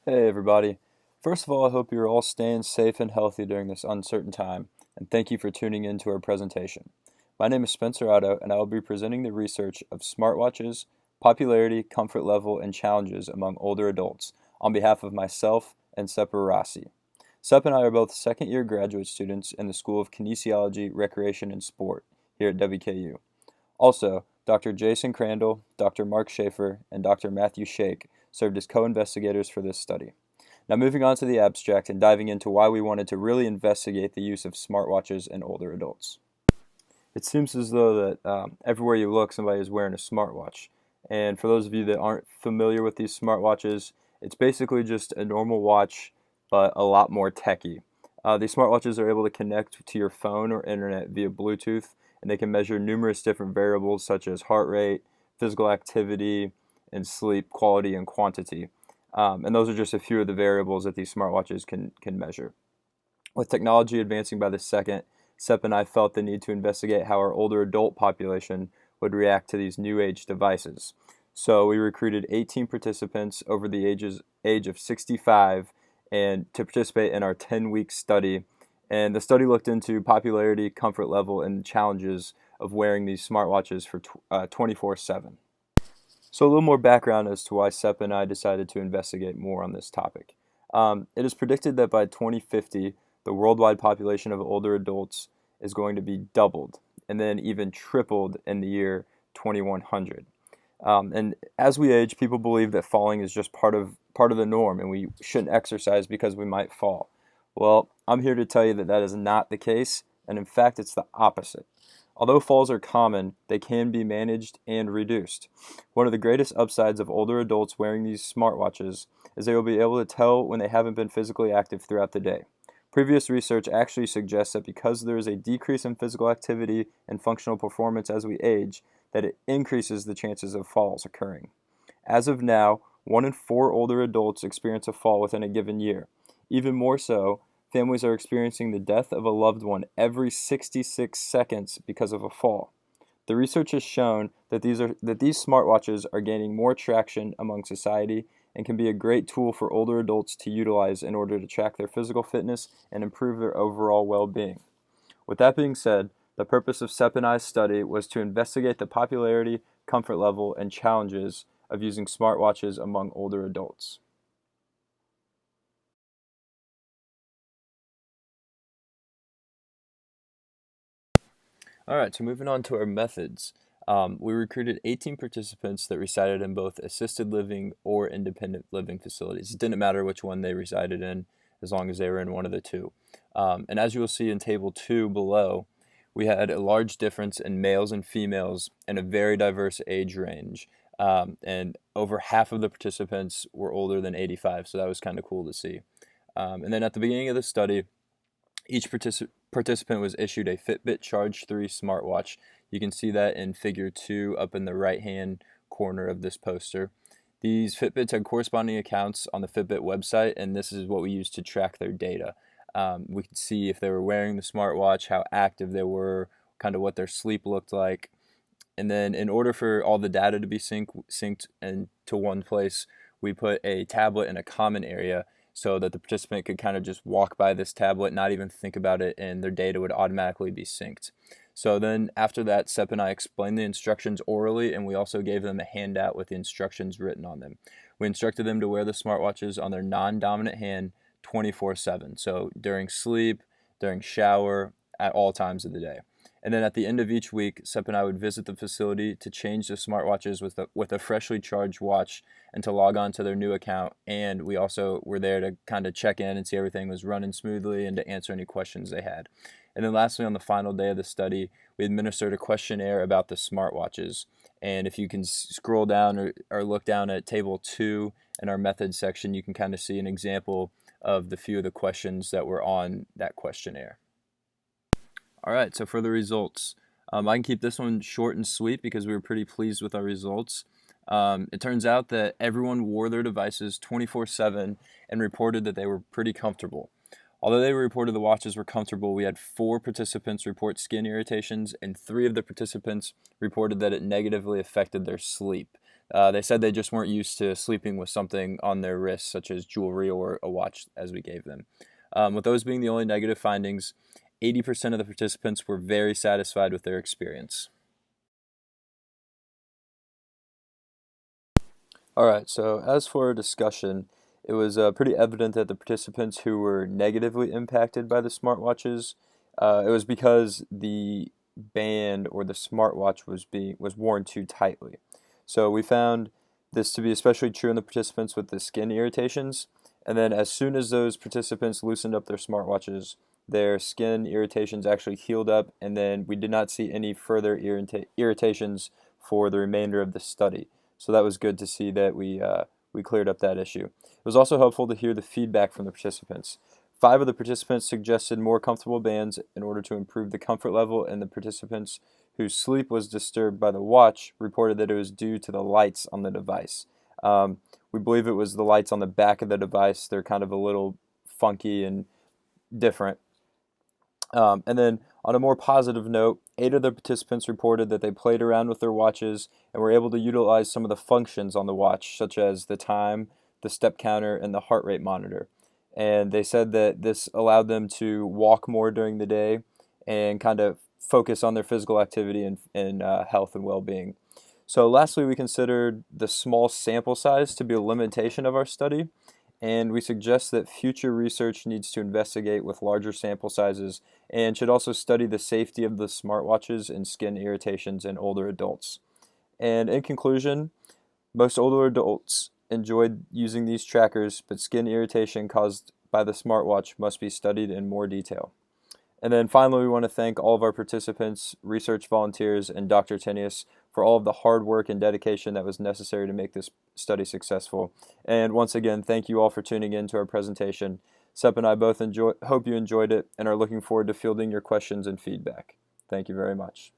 Hey everybody. First of all, I hope you're all staying safe and healthy during this uncertain time, and thank you for tuning in to our presentation. My name is Spencer Otto, and I will be presenting the research of smartwatches, popularity, comfort level, and challenges among older adults on behalf of myself and Sepehr Rassi. Sep and I are both second-year graduate students in the School of Kinesiology, Recreation, and Sport here at WKU. Also, Dr. Jason Crandall, Dr. Mark Schafer, and Dr. Matthew Shake served as co-investigators for this study. Now moving on to the abstract and diving into why we wanted to really investigate the use of smartwatches in older adults. It seems as though that everywhere you look, somebody is wearing a smartwatch. And for those of you that aren't familiar with these smartwatches, it's basically just a normal watch, but a lot more techy. These smartwatches are able to connect to your phone or internet via Bluetooth, and they can measure numerous different variables such as heart rate, physical activity, and sleep quality and quantity. And those are just a few of the variables that these smartwatches can measure. With technology advancing by the second, Sep and I felt the need to investigate how our older adult population would react to these new age devices. So we recruited 18 participants over the age of 65 and to participate in our 10-week study. And the study looked into popularity, comfort level, and challenges of wearing these smartwatches for 24/7. So a little more background as to why Sep and I decided to investigate more on this topic. It is predicted that by 2050, the worldwide population of older adults is going to be doubled and then even tripled in the year 2100. And as we age, people believe that falling is just part of the norm, and we shouldn't exercise because we might fall. Well, I'm here to tell you that that is not the case, and in fact, it's the opposite. Although falls are common, they can be managed and reduced. One of the greatest upsides of older adults wearing these smartwatches is they will be able to tell when they haven't been physically active throughout the day. Previous research actually suggests that because there is a decrease in physical activity and functional performance as we age, that it increases the chances of falls occurring. As of now, 1 in 4 older adults experience a fall within a given year. Even more so, families are experiencing the death of a loved one every 66 seconds because of a fall. The research has shown that these smartwatches are gaining more traction among society and can be a great tool for older adults to utilize in order to track their physical fitness and improve their overall well-being. With that being said, the purpose of Sep and I's study was to investigate the popularity, comfort level, and challenges of using smartwatches among older adults. All right, so moving on to our methods. We recruited 18 participants that resided in both assisted living or independent living facilities. It didn't matter which one they resided in as long as they were in one of the two. And as you will see in Table 2 below, we had a large difference in males and females and a very diverse age range. And over half of the participants were older than 85, so that was kind of cool to see. And then at the beginning of the study, each participant was issued a Fitbit Charge 3 smartwatch. You can see that in Figure 2 up in the right-hand corner of this poster. These Fitbits had corresponding accounts on the Fitbit website, and this is what we used to track their data. We could see if they were wearing the smartwatch, how active they were, kind of what their sleep looked like. And then in order for all the data to be synced into one place, we put a tablet in a common area so that the participant could kind of just walk by this tablet, not even think about it, and their data would automatically be synced. So then after that, Sep and I explained the instructions orally, and we also gave them a handout with the instructions written on them. We instructed them to wear the smartwatches on their non-dominant hand 24/7, so during sleep, during shower, at all times of the day. And then at the end of each week, Sep and I would visit the facility to change the smartwatches with a freshly charged watch and to log on to their new account. And we also were there to kind of check in and see everything was running smoothly and to answer any questions they had. And then lastly, on the final day of the study, we administered a questionnaire about the smartwatches. And if you can scroll down or look down at Table 2 in our methods section, you can kind of see an example of the few of the questions that were on that questionnaire. All right, so for the results, I can keep this one short and sweet because we were pretty pleased with our results. It turns out that everyone wore their devices 24/7 and reported that they were pretty comfortable. Although they reported the watches were comfortable, we had 4 participants report skin irritations, and 3 of the participants reported that it negatively affected their sleep. They said they just weren't used to sleeping with something on their wrist, such as jewelry or a watch, as we gave them. With those being the only negative findings, 80% of the participants were very satisfied with their experience. All right, so as for our discussion, it was pretty evident that the participants who were negatively impacted by the smartwatches, it was because the band or the smartwatch was worn too tightly. So we found this to be especially true in the participants with the skin irritations. And then as soon as those participants loosened up their smartwatches, their skin irritations actually healed up, and then we did not see any further irritations for the remainder of the study. So that was good to see that we cleared up that issue. It was also helpful to hear the feedback from the participants. 5 of the participants suggested more comfortable bands in order to improve the comfort level, and the participants whose sleep was disturbed by the watch reported that it was due to the lights on the device. We believe it was the lights on the back of the device. They're kind of a little funky and different. And then on a more positive note, 8 of the participants reported that they played around with their watches and were able to utilize some of the functions on the watch, such as the time, the step counter, and the heart rate monitor. And they said that this allowed them to walk more during the day and kind of focus on their physical activity and health and well-being. So lastly, we considered the small sample size to be a limitation of our study, and we suggest that future research needs to investigate with larger sample sizes and should also study the safety of the smartwatches and skin irritations in older adults. And in conclusion, most older adults enjoyed using these trackers, but skin irritation caused by the smartwatch must be studied in more detail. And then finally, we want to thank all of our participants, research volunteers, and Dr. Tinius for all of the hard work and dedication that was necessary to make this study successful. And once again, thank you all for tuning in to our presentation. Sep and I both hope you enjoyed it and are looking forward to fielding your questions and feedback. Thank you very much.